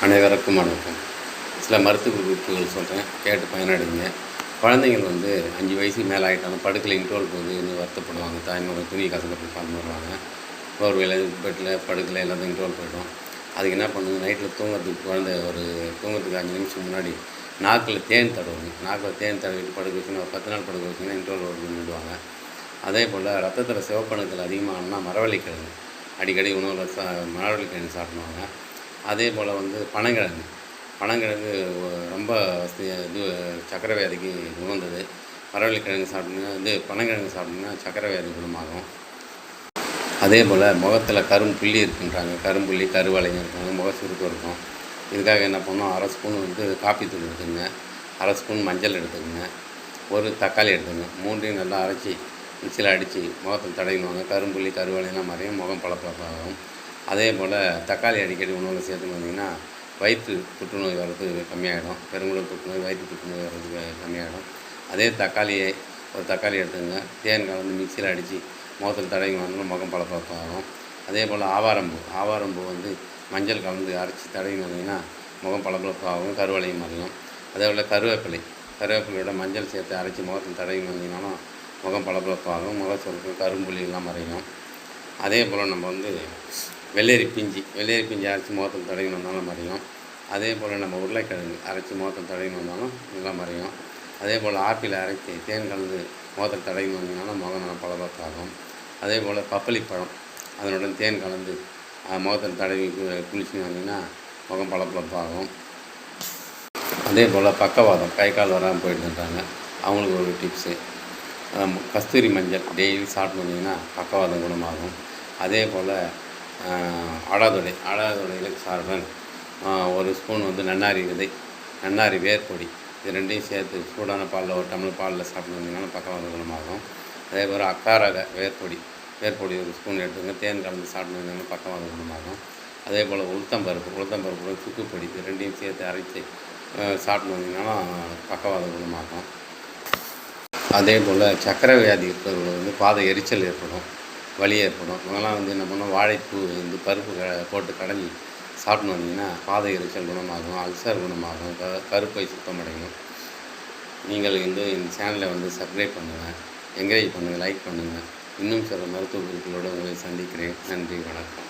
அனைவருக்கும் வணக்கம். சில மருத்துவ குறிப்புகள் சொல்கிறேன், கேட்டு பயனடைங்க. குழந்தைங்கள் 5 வயசுக்கு மேலே ஆகிட்டாலும் படுக்கையில் இன்டர்வல் போகுதுன்னு வருத்தப்படுவாங்க. தாய்மார்கள் துணி கசக்கட்டு பார்த்து வருவாங்க. ஒரு வேளை பெட்டில் படுக்கையில் எல்லாத்தையும் இன்டர்வல் போய்டும். அதுக்கு என்ன பண்ணுங்க, நைட்டில் தூங்குறதுக்கு தூங்குறதுக்கு 5 நிமிஷம் முன்னாடி நாக்கில் தேன் தடவுங்க. நாக்கில் தேன் தடவிட்டு படுக்க வச்சுன்னா ஒரு 10 நாள் படுக்க வச்சிங்கன்னா இன்டர்வல் வருதுன்னு விடுவாங்க. அதே போல் ரத்தத்தில் சிவப்பணுக்கள் அதிகமாகனா மரவள்ளிக்கிழங்கு அடிக்கடி உணவில் மரவள்ளிக்கிழங்கு சாப்பிடுவாங்க. அதே போல் பனங்கிழங்கு ரொம்ப சர்க்கரை வியாதிக்கு உகந்தது. மரவள்ளிக்கிழங்கு சாப்பிட்டிங்கன்னா பனங்கிழங்கு சாப்பிட்டிங்கன்னா சர்க்கரை வியாதி குணமாகும். அதே போல் முகத்தில் கரும்புள்ளி இருக்குன்றாங்க, கரும்புள்ளி கருவளையம் இருக்காங்க, முக சுருக்கம் இருக்கும். இதுக்காக என்ன பண்ணோம், அரை ஸ்பூன் காப்பி தூள் எடுத்துக்கங்க, அரை ஸ்பூன் மஞ்சள் எடுத்துக்கங்க, ஒரு தக்காளி எடுத்துக்கங்க. மூன்றையும் நல்லா அரைச்சி மிக்சியில் அடித்து முகத்தில் தடவிடுவாங்க. கரும்புள்ளி கருவளையம்லாம் மறையும், முகம் பளபளப்பாகும். அதே போல் தக்காளி அடிக்கடி உணவில் சேர்த்துன்னு வந்தீங்கன்னா வயிற்று புற்றுநோய் வர்றது கம்மியாகிடும். பெருங்குடல் புற்றுநோய், வயிற்று புற்றுநோய் வர்றது கம்மியாகிடும். அதே ஒரு தக்காளி எடுத்துக்கங்க, தேன் கலந்து மிக்சியில் அடித்து முகத்தில் தடவி வந்தாலும் முகம் பளபளப்பாகும். அதே போல் ஆவாரம்பூ மஞ்சள் கலந்து அரைச்சி தடவி வந்தீங்கன்னா முகம் பளபளப்பாகும், கருவளையம் மறையும். அதே போல் கருவேப்பிலையோட மஞ்சள் சேர்த்து அரைச்சி முகத்தில் தடவி வந்தீங்கன்னாலும் முகம் பளபளப்பாகும், முக சுருக்கம் கரும்புள்ளிலாம் மறையும். அதே போல் நம்ம வெள்ளரி பிஞ்சு அரைச்சி முகத்தில் தடவி வந்தாலும் மறையும். அதே போல் நம்ம உருளைக்கிழங்கு அரைச்சி முகத்தில் தடவி வந்தாலும் நல்லா மறையும். அதே போல் ஆப்பிள் அரைச்சி தேன் கலந்து முகத்தில் தடவி வந்தீங்கன்னாலும் முகம் நல்லா பளபளப்பாகும். அதே போல் பப்பளி பழம் அதனுடன் தேன் கலந்து முகத்தில் தடவி குளிச்சுன்னு வந்தீங்கன்னா முகம் பளபளப்பாகும். அதே போல் பக்கவாதம், கை கால் வராமல் போயிட்டுருக்காங்க, அவங்களுக்கு ஒரு டிப்ஸு, கஸ்தூரி மஞ்சள் டெய்லி சாப்பிட்டு வந்தீங்கன்னா பக்கவாதம் குணமாகும். அதே போல் ஆடாதொடை சார்பன் ஒரு ஸ்பூன் நன்னாரி வேர்பொடி, இது ரெண்டையும் சேர்த்து சூடான பாலில் ஒரு டம்ளர் பாலில் சாப்பிட்டு வந்தீங்கன்னா பக்கவாதம் குணமாகும். அதே போல் அக்காரக வேர்பொடி ஒரு ஸ்பூன் எடுத்துங்க, தேன் கலந்து சாப்பிட்டு வந்தீங்கன்னா பக்கவாதம் குணமாகும். அதே போல் உளுத்தம்பருப்பு சுக்குப்பொடி, இது ரெண்டையும் சேர்த்து அரைச்சி சாப்பிட்டு வந்தீங்கன்னா பக்கவாதம் குணமாகும். அதே போல் சர்க்கரை வியாதி இருக்கிறவங்களுக்கு பாத எரிச்சல் ஏற்படும், வலி ஏற்படும். இவங்கெல்லாம் என்ன பண்ணோம், வாழைப்பூ பருப்பு போட்டு கடைஞ்சி சாப்பிட்டு வந்தீங்கன்னா பாத எரிச்சல் குணமாகும், அல்சர் குணமாகும், கருப்பை சுத்தமடையும். நீங்கள் இந்த சேனலை சப்ஸ்கிரைப் பண்ணுங்கள், என்கரேஜ் பண்ணுங்கள், லைக் பண்ணுங்கள். இன்னும் சில மருத்துவ குறிப்புகளோடு உங்களை சந்திக்கிறேன். நன்றி, வணக்கம்.